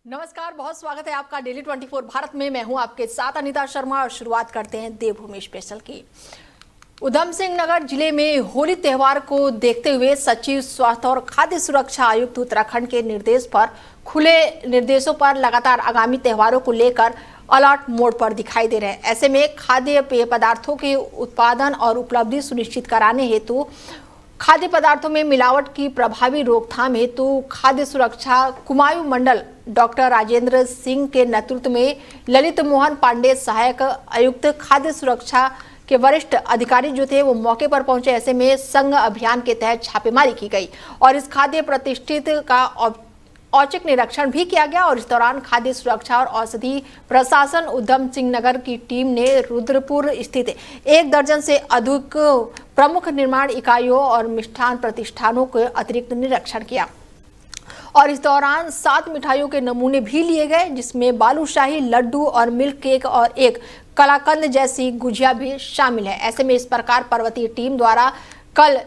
नमस्कार, बहुत स्वागत है आपका डेली 24 भारत में। मैं हूं आपके साथ अनीता शर्मा और शुरुआत करते हैं देवभूमि स्पेशल की। उधम सिंह नगर जिले में होली त्यौहार को देखते हुए सचिव स्वास्थ्य और खाद्य सुरक्षा आयुक्त उत्तराखंड के निर्देश पर खुले निर्देशों पर लगातार आगामी त्योहारों को लेकर अलर्ट मोड पर दिखाई दे रहे हैं। ऐसे में खाद्य पेय पदार्थों के उत्पादन और उपलब्धि सुनिश्चित कराने हेतु खाद्य पदार्थों में मिलावट की प्रभावी रोकथाम हेतु खाद्य सुरक्षा कुमाऊं मंडल डॉक्टर राजेंद्र सिंह के नेतृत्व में ललित मोहन पांडे सहायक आयुक्त खाद्य सुरक्षा के वरिष्ठ अधिकारी जो थे वो मौके पर पहुंचे। ऐसे में संघ अभियान के तहत छापेमारी की गई और इस खाद्य प्रतिष्ठित का औचक निरीक्षण भी किया गया। और इस दौरान खाद्य सुरक्षा और औषधि प्रशासन उधम सिंह नगर की टीम ने रुद्रपुर स्थित 1 दर्जन से अधिक प्रमुख निर्माण इकाइयों और मिष्ठान प्रतिष्ठानों के अतिरिक्त निरीक्षण किया। और इस दौरान 7 मिठाइयों के नमूने भी लिए गए, जिसमें बालूशाही, लड्डू और मिल्क केक और एक कलाकंद जैसी गुजिया भी शामिल है। ऐसे में इस प्रकार पर्वतीय टीम द्वारा कल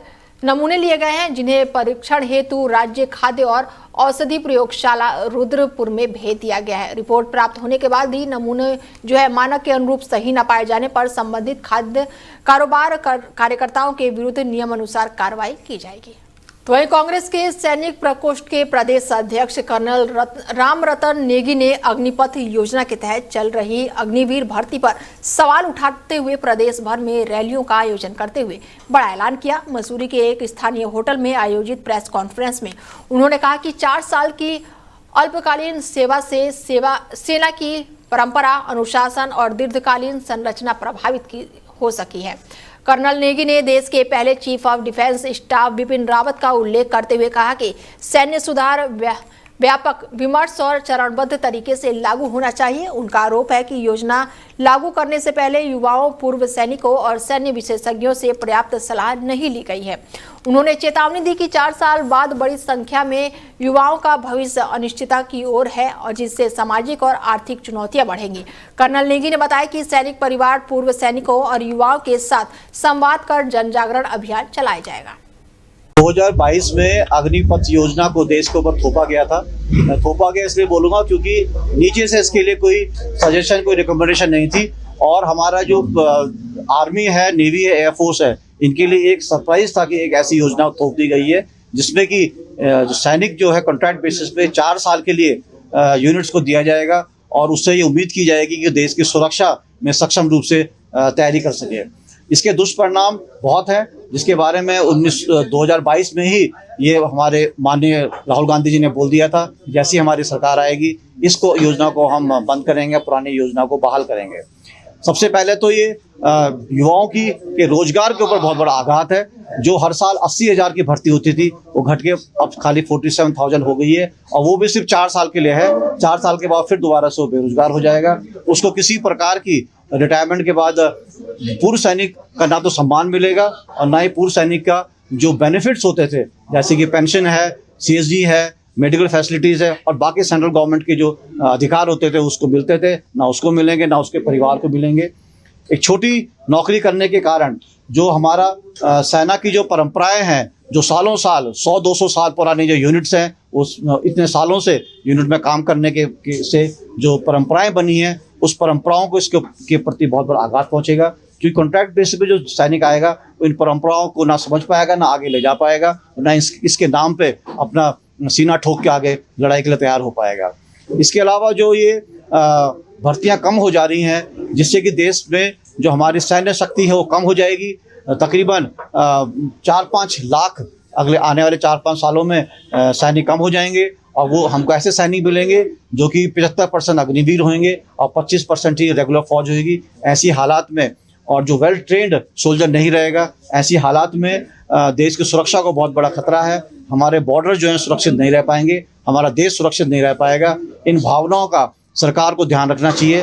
नमूने लिए गए हैं, जिन्हें परीक्षण हेतु राज्य खाद्य और औषधि प्रयोगशाला रुद्रपुर में भेज दिया गया है। रिपोर्ट प्राप्त होने के बाद ही नमूने जो है मानक के अनुरूप सही न पाए जाने पर संबंधित खाद्य कारोबार कार्यकर्ताओं के विरुद्ध नियमानुसार कार्रवाई की जाएगी। तो वहीं कांग्रेस के सैनिक प्रकोष्ठ के प्रदेश अध्यक्ष कर्नल राम रतन नेगी ने अग्निपथ योजना के तहत चल रही अग्निवीर भर्ती पर सवाल उठाते हुए प्रदेश भर में रैलियों का आयोजन करते हुए बड़ा ऐलान किया। मसूरी के एक स्थानीय होटल में आयोजित प्रेस कॉन्फ्रेंस में उन्होंने कहा कि 4 साल की अल्पकालीन सेवा से सेना की परंपरा, अनुशासन और दीर्घकालीन संरचना प्रभावित हो सकी है। कर्नल नेगी ने देश के पहले chief of defence staff Bipin Rawat का उल्लेख करते हुए कहा कि सैन्य सुधार व्यापक, विमर्श और चरणबद्ध तरीके से लागू होना चाहिए। उनका आरोप है कि योजना लागू करने से पहले युवाओं, पूर्व सैनिकों और सैन्य विशेषज्ञों से पर्याप्त सलाह नहीं ली गई है। उन्होंने चेतावनी दी कि 4 साल बाद बड़ी संख्या में युवाओं का भविष्य अनिश्चितता की ओर है और जिससे सामाजिक और आर्थिक चुनौतियां बढ़ेंगी। कर्नल नेगी ने बताया कि सैनिक परिवार, पूर्व सैनिकों और युवाओं के साथ संवाद कर जन जागरण अभियान चलाया जाएगा। 2022 में अग्निपथ योजना को देश के ऊपर थोपा गया था। थोपा गया इसलिए बोलूंगा क्योंकि नीचे से इसके लिए कोई सजेशन, कोई रिकमेंडेशन नहीं थी। और हमारा जो आर्मी है, नेवी है, एयरफोर्स है, इनके लिए एक सरप्राइज था कि एक ऐसी योजना थोप दी गई है जिसमें कि सैनिक जो है कॉन्ट्रैक्ट बेसिस पे 4 साल के लिए यूनिट्स को दिया जाएगा और उससे ये उम्मीद की जाएगी कि देश की सुरक्षा में सक्षम रूप से तैयारी कर सके। इसके दुष्परिणाम बहुत हैं, जिसके बारे में 2022 में ही ये हमारे माननीय राहुल गांधी जी ने बोल दिया था, जैसी हमारी सरकार आएगी इसको योजना को हम बंद करेंगे, पुरानी योजना को बहाल करेंगे। सबसे पहले तो ये युवाओं के रोजगार के ऊपर बहुत बड़ा आघात है। जो हर साल 80,000 की भर्ती होती थी वो घट के अब खाली 47,000 हो गई है और वो भी सिर्फ 4 साल के लिए है। 4 साल के बाद फिर दोबारा से वो बेरोजगार हो जाएगा। उसको किसी प्रकार की रिटायरमेंट के बाद पूर्व सैनिक का ना तो सम्मान मिलेगा और ना ही पूर्व सैनिक का जो बेनिफिट्स होते थे, जैसे कि पेंशन है, CSG है, मेडिकल फैसिलिटीज़ है और बाकी सेंट्रल गवर्नमेंट के जो अधिकार होते थे उसको मिलते थे, ना उसको मिलेंगे, ना उसके परिवार को मिलेंगे। एक छोटी नौकरी करने के कारण जो हमारा सेना की जो परंपराएं हैं, जो सालों साल 100-200 साल पुरानी जो यूनिट्स हैं, उस इतने सालों से यूनिट में काम करने से जो परंपराएं बनी हैं, उस परंपराओं को इसके प्रति बहुत बड़ा आघात पहुंचेगा। क्योंकि कॉन्ट्रैक्ट बेसिस पे जो सैनिक आएगा वो इन परंपराओं को ना समझ पाएगा, ना आगे ले जा पाएगा, ना इसके नाम पे अपना सीना ठोक के आगे लड़ाई के लिए तैयार हो पाएगा। इसके अलावा जो ये भर्तियां कम हो जा रही हैं, जिससे कि देश में जो हमारी सैन्य शक्ति है वो कम हो जाएगी। तकरीबन 4-5 लाख अगले आने वाले 4-5 सालों में सैनिक कम हो जाएंगे और वो हमको ऐसे सैनिक मिलेंगे जो कि 75% अग्निवीर होंगे और 25% ही रेगुलर फौज होगी। ऐसी हालात में और जो वेल ट्रेंड सोल्जर नहीं रहेगा, ऐसी हालात में देश की सुरक्षा को बहुत बड़ा खतरा है। हमारे बॉर्डर जो है सुरक्षित नहीं रह पाएंगे, हमारा देश सुरक्षित नहीं रह पाएगा। इन भावनाओं का सरकार को ध्यान रखना चाहिए।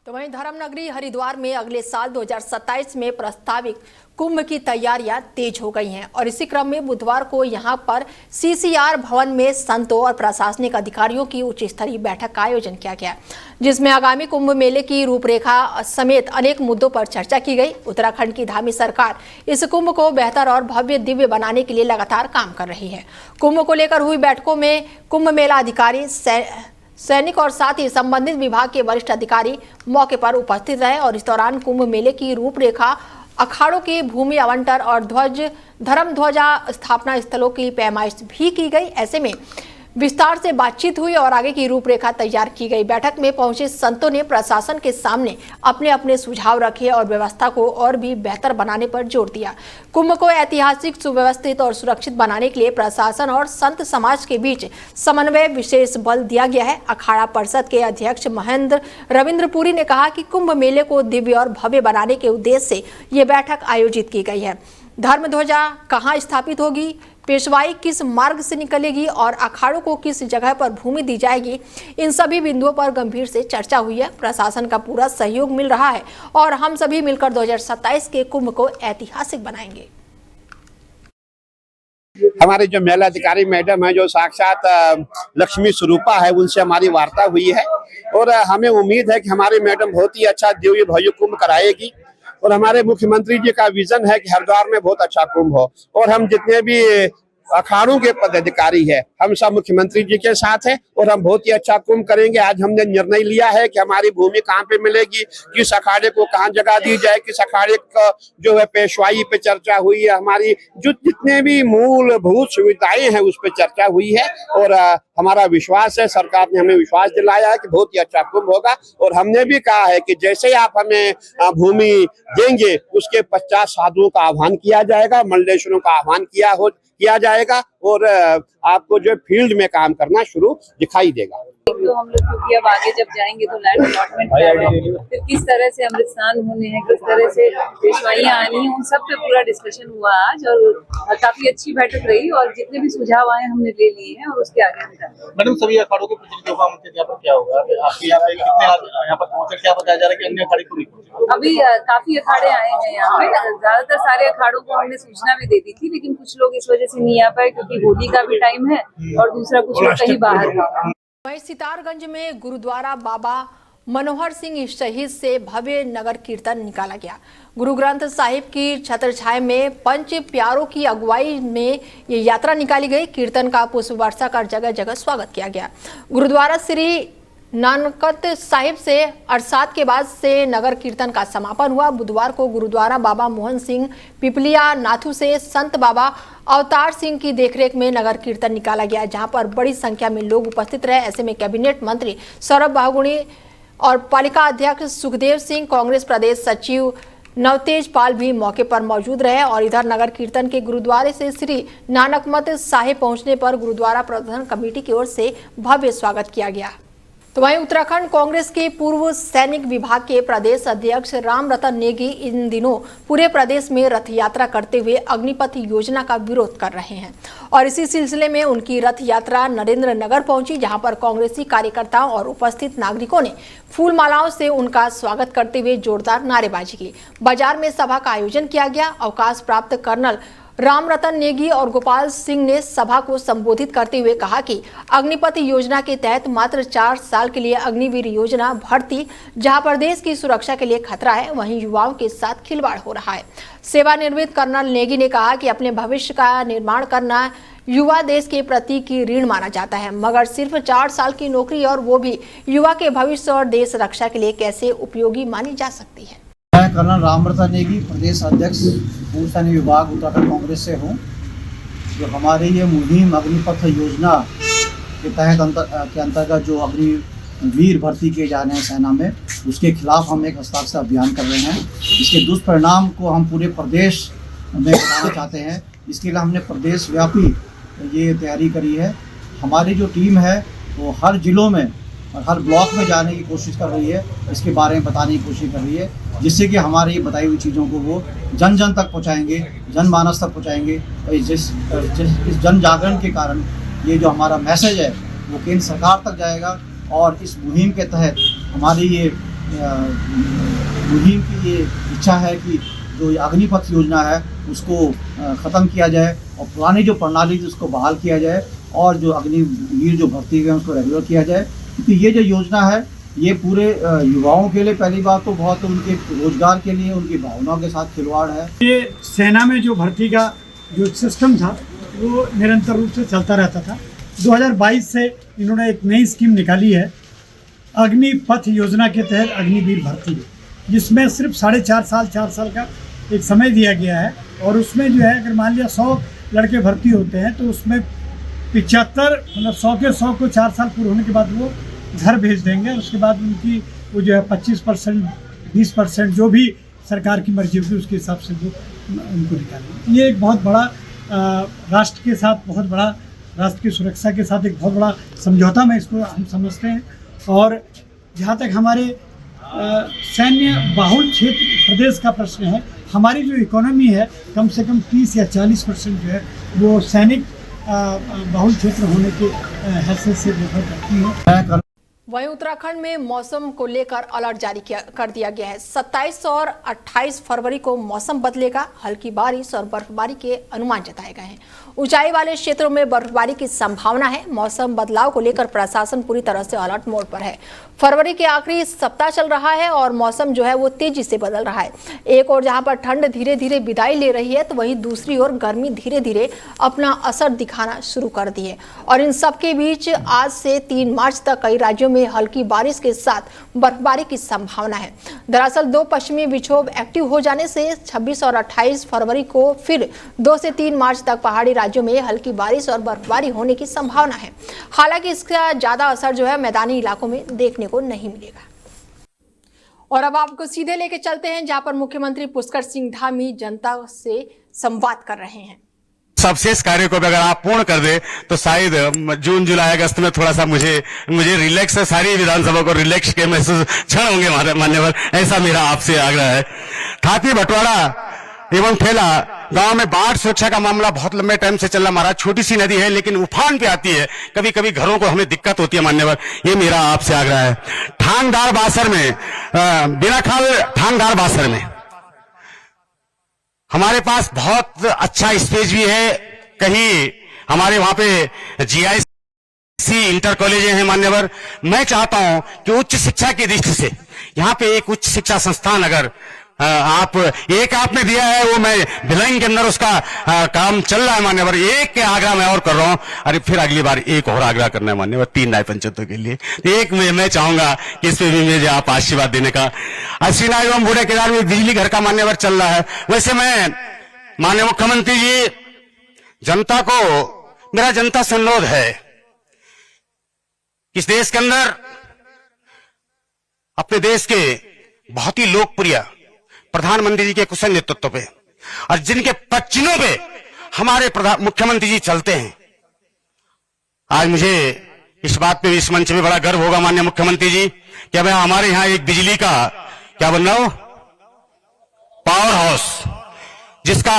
तो वहीं धर्मनगरी हरिद्वार में अगले साल 2027 में प्रस्तावित कुंभ की तैयारियां तेज हो गई हैं और इसी क्रम में बुधवार को यहां पर CCR भवन में संतों और प्रशासनिक अधिकारियों की उच्च स्तरीय बैठक का आयोजन किया गया, जिसमें आगामी कुंभ मेले की रूपरेखा समेत अनेक मुद्दों पर चर्चा की गई। उत्तराखंड की धामी सरकार इस कुंभ को बेहतर और भव्य दिव्य बनाने के लिए लगातार काम कर रही है। कुंभ को लेकर हुई बैठकों में कुंभ मेला अधिकारी सैनिक और साथ ही संबंधित विभाग के वरिष्ठ अधिकारी मौके पर उपस्थित रहे और इस दौरान कुंभ मेले की रूपरेखा, अखाड़ों की भूमि आवंटन और धर्म ध्वजा स्थापना स्थलों की पैमाइश भी की गई। ऐसे में विस्तार से बातचीत हुई और आगे की रूपरेखा तैयार की गई। बैठक में पहुंचे संतों ने प्रशासन के सामने अपने अपने सुझाव रखे और व्यवस्था को और भी बेहतर बनाने पर जोर दिया। कुंभ को ऐतिहासिक, सुव्यवस्थित और सुरक्षित बनाने के लिए प्रशासन और संत समाज के बीच समन्वय विशेष बल दिया गया है। अखाड़ा परिषद के अध्यक्ष महेंद्र रविंद्रपुरी ने कहा कि कुंभ मेले को दिव्य और भव्य बनाने के उद्देश्य से ये बैठक आयोजित की गई है। धर्म ध्वजा कहाँ स्थापित होगी, पेशवाई किस मार्ग से निकलेगी और अखाड़ों को किस जगह पर भूमि दी जाएगी, इन सभी बिंदुओं पर गंभीर से चर्चा हुई है। प्रशासन का पूरा सहयोग मिल रहा है और हम सभी मिलकर 2027 के कुंभ को ऐतिहासिक बनाएंगे। हमारे जो मेला अधिकारी मैडम है, जो साक्षात लक्ष्मी स्वरूपा है, उनसे हमारी वार्ता हुई है और हमें उम्मीद है कि हमारी मैडम बहुत ही अच्छा दिव्य भव्य कुंभ कराएगी। और हमारे मुख्यमंत्री जी का विजन है कि हरिद्वार में बहुत अच्छा कुंभ हो और हम जितने भी अखाड़ों के पदाधिकारी है, हम सब मुख्यमंत्री जी के साथ हैं और हम बहुत ही अच्छा कुंभ करेंगे। आज हमने निर्णय लिया है कि हमारी भूमि कहाँ पे मिलेगी, किस अखाड़े को कहाँ जगह दी जाए, किस अखाड़े का जो है पेशवाई पे चर्चा हुई है, हमारी जो जितने भी मूलभूत सुविधाएं हैं उस पर चर्चा हुई है और हमारा विश्वास है, सरकार ने हमें विश्वास दिलाया है कि बहुत ही अच्छा कुंभ होगा। और हमने भी कहा है कि जैसे आप हमें भूमि देंगे उसके पश्चात साधुओं का आह्वान किया जाएगा, मंडलेश्वरों का आह्वान किया जाएगा और आपको जो फील्ड में काम करना शुरू दिखाई देगा। तो हम लोग क्योंकि अब आगे जब जाएंगे तो लैंड अलॉटमेंट फिर किस तरह से अमृत स्नान होने हैं, किस तरह से पेशवाइयाँ आनी है, उन सब पे पूरा डिस्कशन हुआ आज और काफी अच्छी बैठक रही और जितने भी सुझाव आए हमने ले लिए हैं और उसके आगे हम जाएंगे। मैडम, सभी अखाड़ों के प्रतिनिधियों का उनके यहाँ पर क्या होगा? आपके यहाँ पे कितने यहाँ पर पहुंचे, क्या बताया जा रहा है कि अन्य अखाड़े को नहीं पहुंचे? अभी काफी अखाड़े आए हैं यहाँ पे, ज्यादातर सारे अखाड़ों को हमने सूचना भी दे दी थी, लेकिन कुछ लोग इस वजह से नहीं आ पाए क्योंकि होली का भी टाइम है और दूसरा कुछ लोग कहीं बाहर है। वहीं सितारगंज में गुरुद्वारा बाबा मनोहर सिंह शहीद से भव्य नगर कीर्तन निकाला गया। गुरु ग्रंथ साहिब की छत्रछाया में पंच प्यारों की अगुवाई में ये यात्रा निकाली गई। कीर्तन का पुष्प वर्षा कर जगह जगह स्वागत किया गया। गुरुद्वारा श्री नानकत साहिब से अरसात के बाद से नगर कीर्तन का समापन हुआ। बुधवार को गुरुद्वारा बाबा मोहन सिंह पिपलिया नाथू से संत बाबा अवतार सिंह की देखरेख में नगर कीर्तन निकाला गया, जहां पर बड़ी संख्या में लोग उपस्थित रहे। ऐसे में कैबिनेट मंत्री सौरभ बाहुगुणी और पालिका अध्यक्ष सुखदेव सिंह, कांग्रेस प्रदेश सचिव नवतेज पाल भी मौके पर मौजूद रहे और इधर नगर कीर्तन के गुरुद्वारे से श्री नानकमत साहिब पहुंचने पर गुरुद्वारा प्रबंधन कमेटी की ओर से भव्य स्वागत किया गया। तो वहीं उत्तराखंड कांग्रेस के पूर्व सैनिक विभाग के प्रदेश अध्यक्ष राम रतन नेगी इन दिनों पूरे प्रदेश में रथ यात्रा करते हुए अग्निपथ योजना का विरोध कर रहे हैं और इसी सिलसिले में उनकी रथ यात्रा नरेंद्र नगर पहुंची, जहां पर कांग्रेसी कार्यकर्ताओं और उपस्थित नागरिकों ने फूल मालाओं से उनका स्वागत करते हुए जोरदार नारेबाजी की। बाजार में सभा का आयोजन किया गया। अवकाश प्राप्त कर्नल राम रतन नेगी और गोपाल सिंह ने सभा को संबोधित करते हुए कहा कि अग्निपथ योजना के तहत मात्र 4 साल के लिए अग्निवीर योजना भर्ती, जहां पर देश की सुरक्षा के लिए खतरा है, वहीं युवाओं के साथ खिलवाड़ हो रहा है। सेवानिवृत्त कर्नल नेगी ने कहा कि अपने भविष्य का निर्माण करना युवा देश के प्रति की ऋण माना जाता है, मगर सिर्फ 4 साल की नौकरी और वो भी युवा के भविष्य और देश रक्षा के लिए कैसे उपयोगी मानी जा सकती है। मैं कर्नल राम रतन नेगी, प्रदेश अध्यक्ष पूर्व सैनिक विभाग उत्तराखंड कांग्रेस से हूँ। जो हमारी ये मुहिम अग्निपथ योजना के तहत के अंतर्गत जो अग्निवीर भर्ती किए जा रहे हैं सेना में, उसके खिलाफ हम एक हस्ताक्षर अभियान कर रहे हैं। इसके दुष्परिणाम को हम पूरे प्रदेश में बताना चाहते हैं। इसके लिए हमने प्रदेश व्यापी ये तैयारी करी है। हमारी जो टीम है वो हर जिलों में और हर ब्लॉक में जाने की कोशिश कर रही है, इसके बारे में बताने की कोशिश कर रही है, जिससे कि हमारी ये बताई हुई चीज़ों को वो जन जन तक पहुँचाएंगे, जनमानस तक पहुँचाएंगे। इस जन जागरण के कारण ये जो हमारा मैसेज है वो केंद्र सरकार तक जाएगा और इस मुहिम के तहत हमारी ये मुहिम की ये इच्छा है कि जो अग्निपथ योजना है उसको ख़त्म किया जाए और पुरानी जो प्रणाली थी उसको बहाल किया जाए और जो अग्निवीर जो भर्ती हुए हैं उसको रेगुलर किया जाए। क्योंकि ये जो योजना है ये पूरे युवाओं के लिए पहली बात तो बहुत उनके रोजगार के लिए उनकी भावनाओं के साथ खिलवाड़ है। ये सेना में जो भर्ती का जो सिस्टम था वो निरंतर रूप से चलता रहता था। 2022 से इन्होंने एक नई स्कीम निकाली है अग्निपथ योजना के तहत अग्निवीर भर्ती, जिसमें सिर्फ 4.5 साल का एक समय दिया गया है। और उसमें जो है अगर मान लिया 100 लड़के भर्ती होते हैं तो उसमें 75 मतलब 100 के 100 को 4 साल पूरे होने के बाद वो घर भेज देंगे। उसके बाद उनकी वो जो है 25% 20% जो भी सरकार की मर्जी होगी उसके हिसाब से वो उनको निकालेंगे। ये एक बहुत बड़ा राष्ट्र के साथ बहुत बड़ा राष्ट्र की सुरक्षा के साथ एक बहुत बड़ा समझौता में इसको हम समझते हैं। और जहाँ तक हमारे सैन्य बाहुल क्षेत्र प्रदेश का प्रश्न है, हमारी जो इकोनॉमी है कम से कम 30 या 40% जो है वो सैनिक बाहुल क्षेत्र होने के हैसियत से निर्भर करती है। वहीं उत्तराखंड में मौसम को लेकर अलर्ट जारी कर दिया गया है। 27 और 28 फरवरी को मौसम बदलेगा, हल्की बारिश और बर्फबारी के अनुमान जताए गए हैं। ऊंचाई वाले क्षेत्रों में बर्फबारी की संभावना है। मौसम बदलाव को लेकर प्रशासन पूरी तरह से अलर्ट मोड पर है। फरवरी के आखिरी सप्ताह चल रहा है और मौसम जो है वो तेजी से बदल रहा है। एक और जहां पर ठंड धीरे धीरे विदाई ले रही है तो वहीं दूसरी ओर गर्मी धीरे धीरे अपना असर दिखाना शुरू कर दी है। और इन सब के बीच आज से 3 मार्च तक कई राज्यों में हल्की बारिश के साथ बर्फबारी की संभावना है। दरअसल 2 पश्चिमी विक्षोभ एक्टिव हो जाने से 26 और 28 फरवरी को फिर 2 से 3 मार्च तक पहाड़ी राज्यों में हल्की बारिश और बर्फबारी होने की संभावना है। हालांकि इसका ज्यादा असर जो है मैदानी इलाकों में देखने को नहीं मिलेगा। और अब आपको सीधे लेके चलते हैं जहां पर मुख्यमंत्री पुष्कर सिंह धामी जनता से संवाद कर रहे हैं। सब शेष कार्यों को भी अगर आप पूर्ण कर दे तो शायद जून जुलाई अगस्त में थोड़ा सा मुझे रिलैक्स, सारी विधानसभा को रिलैक्स के महसूस क्षण होंगे मान्यवर, ऐसा मेरा आपसे आग्रह है। ठाकुर बटवाड़ा एवं ठेला गांव में बाढ़ सुरक्षा का मामला बहुत लंबे टाइम से चल रहा। महाराज छोटी सी नदी है लेकिन उफान पे आती है, कभी कभी घरों को हमें दिक्कत होती है मान्यवर, ये मेरा आपसे आग्रह है। ठांगदार बासर में बिनाखाल ठांगदार बासर में हमारे पास बहुत अच्छा स्पेस भी है। कहीं हमारे वहां पे जीआईसी इंटर कॉलेज हैं मान्यवर। मैं चाहता हूं कि उच्च शिक्षा की दृष्टि से यहाँ पे एक उच्च शिक्षा संस्थान अगर आपने दिया है, वो मैं भिलंग के अंदर उसका काम चल रहा है मान्यवर। एक के आग्रह मैं और कर रहा हूं, अरे फिर अगली बार एक और आग्रह करना है मान्यवर 3 न्याय पंचायतों के लिए। एक मैं चाहूंगा कि इस पे भी मुझे आप आशीर्वाद देने का। अश्विना एवं बूढ़े केदार में बिजली घर का मान्यवर चल रहा है। वैसे मैं माननीय मुख्यमंत्री जी, जनता को मेरा जनता से अनुरोध है, इस देश के अंदर अपने देश के बहुत ही लोकप्रिय प्रधानमंत्री जी के कुशल नेतृत्व पे और जिनके पच्चीनों पे हमारे मुख्यमंत्री जी चलते हैं, आज मुझे इस बात पे इस मंच में बड़ा गर्व होगा माननीय मुख्यमंत्री जी कि अब हमारे यहां एक बिजली का क्या बन रहा हो पावर हाउस, जिसका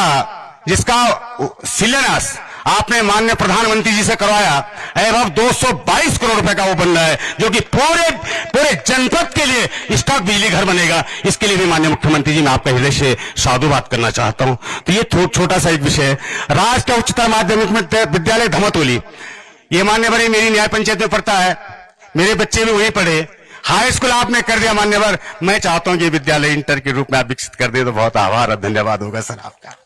शिलान्यास आपने माननीय प्रधानमंत्री जी से करवाया। एवं 222 करोड़ रुपए का वो बन रहा है, जो कि पूरे जनपद के लिए स्टॉक बिजली घर बनेगा। इसके लिए भी माननीय मुख्यमंत्री जी मैं आपका हृदय से साधुवाद करना चाहता हूं। तो ये छोटा सा एक विषय है। राजकीय उच्चतर माध्यमिक विद्यालय धमतोली, ये मान्यवर मेरी न्याय पंचायत में पढ़ता है, मेरे बच्चे भी वहीं पढ़े। हाई स्कूल आपने कर दिया मान्यवर, मैं चाहता हूं कि विद्यालय इंटर के रूप में आप विकसित कर दे तो बहुत आभार और धन्यवाद होगा सर आपका।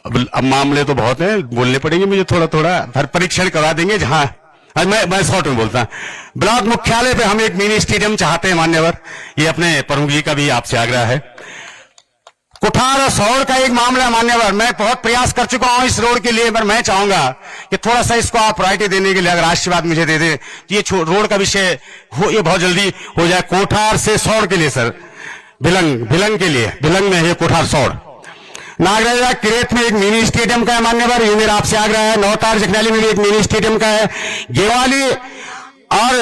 अब मामले तो बहुत हैं, बोलने पड़ेंगे मुझे थोड़ा हर परीक्षण करवा देंगे। जहां मैं शॉर्ट में बोलता हूं, ब्लॉक मुख्यालय पे हम एक मिनी स्टेडियम चाहते हैं मान्यवर, ये अपने प्रमुख जी का भी आपसे आग्रह है। कुठार और सौर का एक मामला मान्यवर, मैं बहुत प्रयास कर चुका हूं इस रोड के लिए, पर मैं चाहूंगा कि थोड़ा सा इसको आप प्रायोरिटी देने के लिए अगर आशीर्वाद मुझे दे दे तो ये रोड का विषय ये बहुत जल्दी हो जाए। कोठार से सौर के लिए सर, भिलंग के लिए, भिलंग में है कोठार सौर। नागराजा क्रेत में एक मिनी स्टेडियम का है मान्यवर, ये मेरा आपसे आग्रह है। नौतार जखनाली में भी एक मिनी स्टेडियम का है। गेवाली और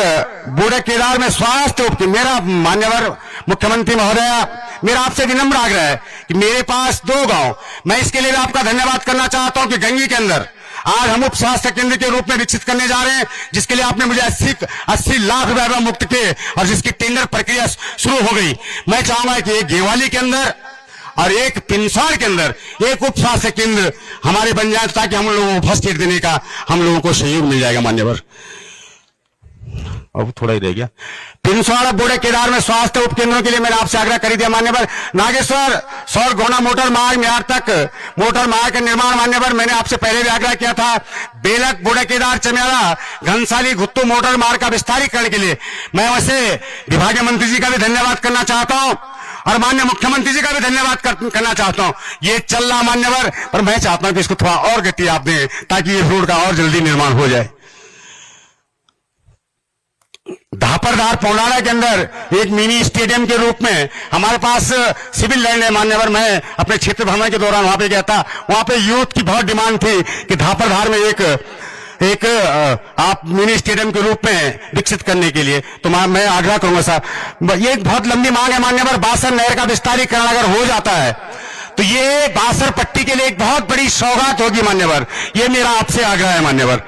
बूढ़े केदार में स्वास्थ्य उपकेंद्र, मेरा मान्यवर मुख्यमंत्री महोदया, मेरा आपसे विनम्र आग्रह है कि मेरे पास 2 गांव, मैं इसके लिए आपका धन्यवाद करना चाहता हूं कि गंगी के अंदर आज हम उप स्वास्थ्य केंद्र के रूप में विकसित करने जा रहे हैं, जिसके लिए आपने मुझे 80 लाख रुपए मुक्त किए और जिसकी टेंडर प्रक्रिया शुरू हो गई। मैं चाहूंगा कि एक गेवाली के अंदर और एक पिंसार के अंदर एक उप स्वास्थ्य केंद्र हमारे बन जाए, ताकि हम लोगों को फर्स्ट एड देने का हम लोगों को सहयोग मिल जाएगा मान्यवर। अब थोड़ा ही रह गया। पिनसवाड़ा बूढ़े केदार में स्वास्थ्य उपकेंद्रों के लिए मैंने आपसे आग्रह कर दिया मान्यवर। नागेश्वर सौर गोना मोटर मार्ग मेहार तक मोटर मार्ग का निर्माण मान्यवर मैंने आपसे पहले भी आग्रह किया था। बेलक बूढ़े केदार चमेला घनसाली घुत्तू मोटर मार्ग का विस्तारीकरण के लिए मैं वैसे विभागीय मंत्री जी का भी धन्यवाद करना चाहता हूं और माननीय मुख्यमंत्री जी का भी धन्यवाद करना चाहता हूं। ये चल रहा मान्यवर, पर मैं चाहता हूं कि इसको थोड़ा और गति आप दें ताकि ये रोड का और जल्दी निर्माण हो जाए। धापरधार पौनाड़ा के अंदर एक मिनी स्टेडियम के रूप में हमारे पास सिविल लैंड है मान्यवर। मैं अपने क्षेत्र भ्रमण के दौरान वहां पे गया था। वहां पे यूथ की बहुत डिमांड थी कि धापरधार में एक आप मिनी स्टेडियम के रूप में विकसित करने के लिए, तो मैं आग्रह करूंगा साहब, ये एक बहुत लंबी मांग है मान्यवर। बासर नहर का विस्तारीकरण अगर हो जाता है तो ये बासर पट्टी के लिए एक बहुत बड़ी सौगात होगी मान्यवर। ये मेरा आपसे आग्रह है मान्यवर।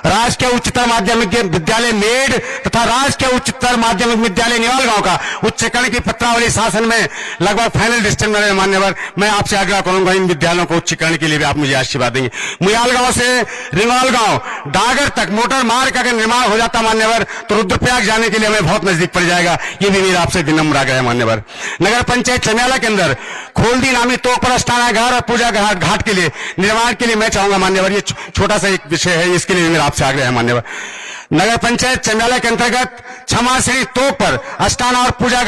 राजकीय उच्चतर माध्यमिक विद्यालय मेड तथा राजकीय उच्चतर माध्यमिक विद्यालय निवालगांव का उच्चीकरण की पत्रावली शासन में लगभग फाइनल डिसीजन में मान्यवर। मैं आपसे आग्रह करूंगा इन विद्यालयों को उच्चीकरण के लिए भी आप मुझे आशीर्वाद देंगे। मुयालगांव से रिंगालगांव डागर तक मोटर मार्ग का अगर निर्माण हो जाता मान्यवर तो रुद्रप्रयाग जाने के लिए हमें बहुत नजदीक पड़ जाएगा। ये भी मेरा आपसे विनम्र आग्रह है मान्यवर। नगर पंचायत चमेला के अंदर खोलदी नामी तोकपर अस्थाना घाट और पूजा घाट के लिए निर्माण के लिए मैं चाहूंगा मान्यवर, ये छोटा सा एक विषय है, इसके लिए मेरा आपसे आग्रह है मान्यवर। नगर पंचायत चंडाला के अंतर्गत क्षमा श्री तोक पर अस्थाना और पूजा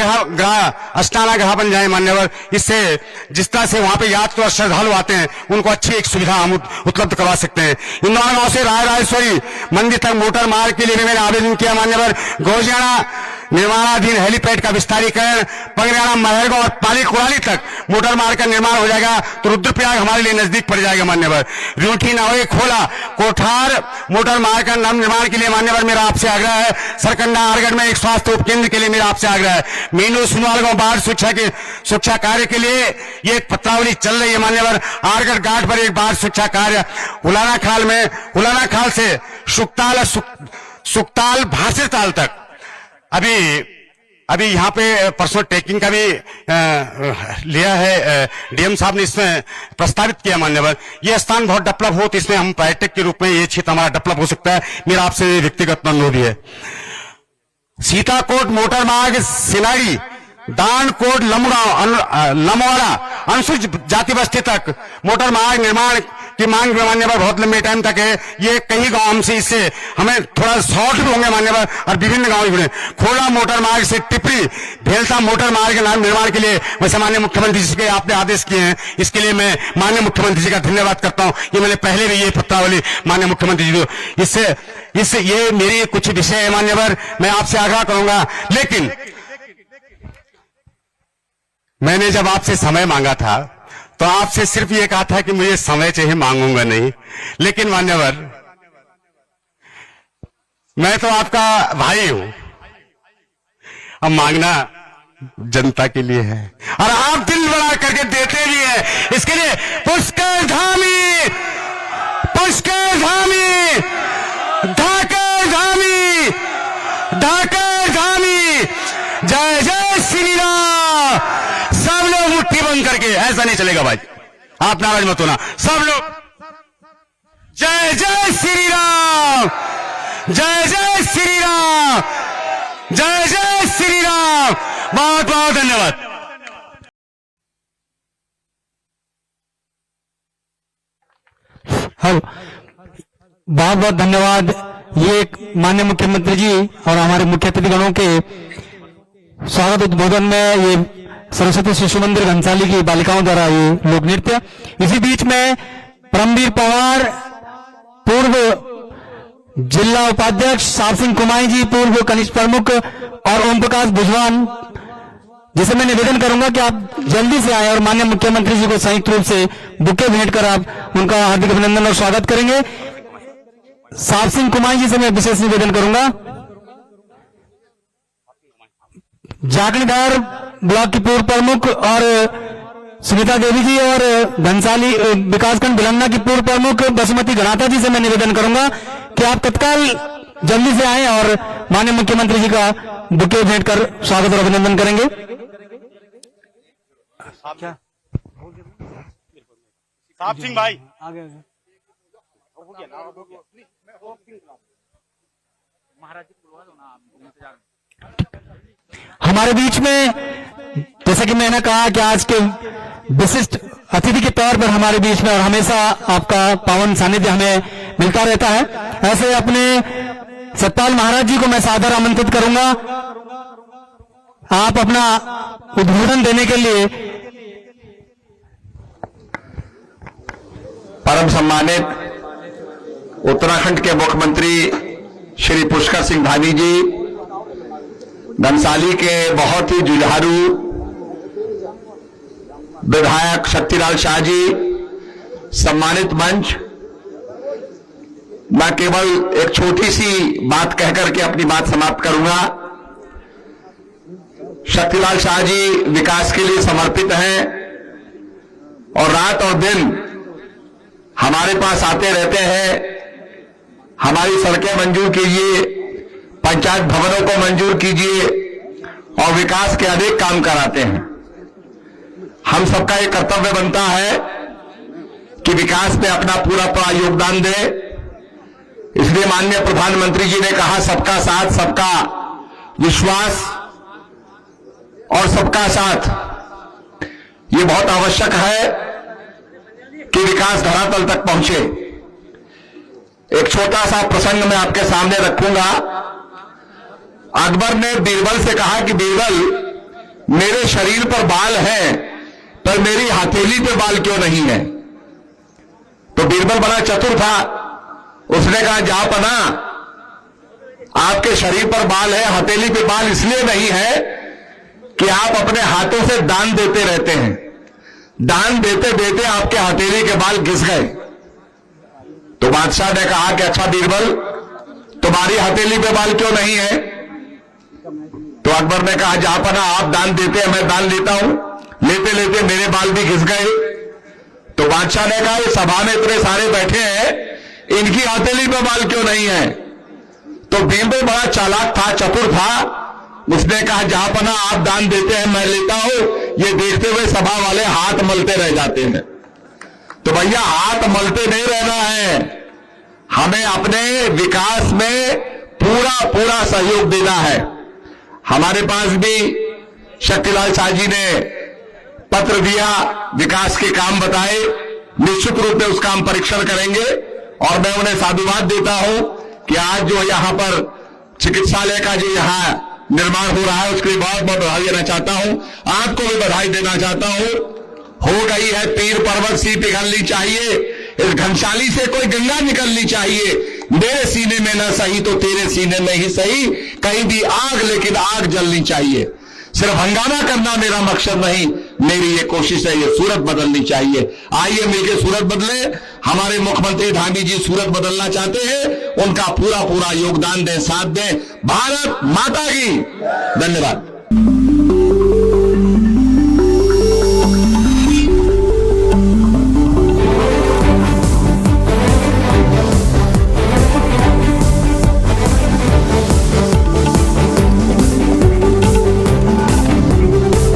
अस्थाना ग्रह बन जाए मान्यवर। इससे जिस तरह से वहां पे यात्री और श्रद्धालु आते हैं उनको अच्छी एक सुविधा हम उपलब्ध करवा सकते हैं। इंदौर गांव से राजेश्वरी मंदिर तक मोटर मार्ग के लिए भी मैंने आवेदन किया मान्यवर। गौजियाना निर्माणाधीन हेलीपैड का विस्तारीकरण, पंगरियाना महरगांव और पाली कुराली तक मोटर मार्ग का निर्माण हो जाएगा तो रुद्रप्रयाग हमारे लिए नजदीक पड़ जाएगा मान्यवर। रूठी नावे खोला कोठार मोटर मार्ग का निर्माण के लिए मान्यवर मेरा आपसे आग्रह है। सरकंडा आरगढ़ में एक स्वास्थ्य उपकेंद्र के लिए मेरा आपसे आग्रह है। मीनू सुनवालगांव बाढ़ शिक्षा कार्य के लिए ये एक पत्रावली चल रही है मान्यवर। आरगढ़ घाट पर एक बाढ़ शिक्षा कार्य, उलाना खाल से सुकताल भाषिरताल तक अभी यहाँ पे पर्सनल ट्रैकिंग का भी लिया है डीएम साहब ने, इसमें प्रस्तावित किया मान्यवर। ये स्थान बहुत डेवलप हो तो इसमें हम पर्यटक के रूप में ये क्षेत्र हमारा डेवलप हो सकता है। मेरा आपसे व्यक्तिगत अनुरोध है। सीताकोट मोटर मार्ग सिनारी दानकोट लमवाड़ा अनुसूचित जाति बस्ती तक मोटर मार्ग निर्माण की मांग मान्यवर बहुत लंबे टाइम तक है। ये कई गांव हमसे इससे हमें थोड़ा शॉर्ट भी होंगे मान्यवर और विभिन्न गांव जुड़े। खोला मोटर मार्ग से टिपरी भेलता मोटर मार्ग के निर्माण के लिए वैसे माननीय मुख्यमंत्री जी के आपने आदेश किए हैं, इसके लिए मैं माननीय मुख्यमंत्री जी का धन्यवाद करता हूं। ये मैंने पहले भी ये पत्रावली माननीय मुख्यमंत्री जी को इससे ये मेरी कुछ विषय है मान्यवर। मैं आपसे आग्रह करूंगा, लेकिन मैंने जब आपसे समय मांगा था तो आपसे सिर्फ ये कहा था कि मुझे समय चाहिए, मांगूंगा नहीं। लेकिन मान्यवर मैं तो आपका भाई हूं, अब मांगना जनता के लिए है और आप दिल बड़ा करके देते भी हैं। इसके लिए पुष्कर धामी धाकर धामी जय जय श्री राम। सब लोग मुट्ठी बंद करके, ऐसा नहीं चलेगा भाई, आप नाराज मत होना। सब लोग जय जय श्री राम, जय जय श्री राम, जय जय श्री राम। बहुत बहुत धन्यवाद। हेलो, बहुत बहुत धन्यवाद। ये माननीय मुख्यमंत्री जी और हमारे मुख्य अतिथिगणों के स्वागत उद्बोधन में ये सरस्वती शिशु मंदिर घनसाली की बालिकाओं द्वारा ये लोक नृत्य। इसी बीच में परमवीर पवार पूर्व जिला उपाध्यक्ष, सार सिंह कुमाई जी पूर्व कनिष्ठ प्रमुख और ओम प्रकाश भुजवान, जिसे मैं निवेदन करूंगा कि आप जल्दी से आए और माननीय मुख्यमंत्री जी को संयुक्त रूप से बुके भेंट कर आप उनका हार्दिक अभिनंदन और स्वागत करेंगे। सार सिंह कुमाई जी से मैं विशेष निवेदन करूंगा। जागणीदार ब्लॉक की पूर्व प्रमुख और सुनीता देवी जी और घनसाली विकासखंड भिलन्ना की पूर्व प्रमुख बसुमती गणाता जी से मैं निवेदन करूंगा कि आप तत्काल जल्दी से आएं और माननीय मुख्यमंत्री जी का बुके भेंट कर स्वागत और अभिनंदन करेंगे। साहब सिंह भाई आगे हमारे बीच में जैसा कि मैंने कहा कि आज के विशिष्ट अतिथि के तौर पर हमारे बीच में और हमेशा आपका पावन सानिध्य हमें मिलता रहता है, ऐसे अपने सतपाल महाराज जी को मैं सादर आमंत्रित करूंगा आप अपना उद्बोधन देने के लिए। परम सम्मानित उत्तराखंड के मुख्यमंत्री श्री पुष्कर सिंह धामी जी, घनसाली के बहुत ही जुझारू विधायक शक्तिलाल शाह जी, सम्मानित मंच, मैं केवल एक छोटी सी बात कहकर के अपनी बात समाप्त करूंगा। शक्तिलाल शाह जी विकास के लिए समर्पित हैं और रात और दिन हमारे पास आते रहते हैं। हमारी सड़कें मंजूर कीजिए, पंचायत भवनों को मंजूर कीजिए और विकास के अनेक काम कराते हैं। हम सबका ये कर्तव्य बनता है कि विकास में अपना पूरा योगदान दें। इसलिए माननीय प्रधानमंत्री जी ने कहा सबका साथ, सबका विश्वास और सबका साथ, ये बहुत आवश्यक है कि विकास धरातल तक पहुंचे। एक छोटा सा प्रसंग मैं आपके सामने रखूंगा। अकबर ने बीरबल से कहा कि बीरबल, मेरे शरीर पर बाल हैं पर मेरी हथेली पे बाल क्यों नहीं है? तो बीरबल बड़ा चतुर था, उसने कहा जहांपना, आपके शरीर पर बाल है, हथेली पे बाल इसलिए नहीं है कि आप अपने हाथों से दान देते रहते हैं। दान देते देते आपके हथेली के बाल घिस गए। तो बादशाह ने कहा कि अच्छा बीरबल, तुम्हारी हथेली पे बाल क्यों नहीं है? तो अकबर ने कहा जहांपना आप दान देते हैं, मैं दान लेता हूं, लेते लेते मेरे बाल भी घिस गए। तो बादशाह ने कहा इस सभा में इतने सारे बैठे हैं, इनकी हथेली पे बाल क्यों नहीं है? तो बीरबल बड़ा चालाक था, चतुर था, उसने कहा जहांपना आप दान देते हैं, मैं लेता हूं। ये देखते हुए सभा वाले हाथ मलते रह जाते हैं। तो भैया हाथ मलते नहीं रहना है, हमें अपने विकास में पूरा सहयोग देना है। हमारे पास भी शक्तिलाल शाह जी ने पत्र दिया, विकास के काम बताए, निश्चित रूप में उस काम परीक्षण करेंगे और मैं उन्हें साधुवाद देता हूं कि आज जो यहाँ पर चिकित्सालय का जो यहाँ निर्माण हो रहा है उसके लिए बहुत बहुत बधाई देना चाहता हूं। आपको भी बधाई देना चाहता हूं। हो गई है पीर पर्वत सी पिघलनी चाहिए, इस घनसाली से कोई गंगा निकलनी चाहिए। मेरे सीने में न सही तो तेरे सीने में ही सही, कहीं भी आग लेकिन आग जलनी चाहिए। सिर्फ हंगामा करना मेरा मकसद नहीं, मेरी ये कोशिश है, ये सूरत बदलनी चाहिए। आइए मिलकर सूरत बदले। हमारे मुख्यमंत्री धामी जी सूरत बदलना चाहते हैं, उनका पूरा योगदान दें, साथ दें। भारत माता की। धन्यवाद।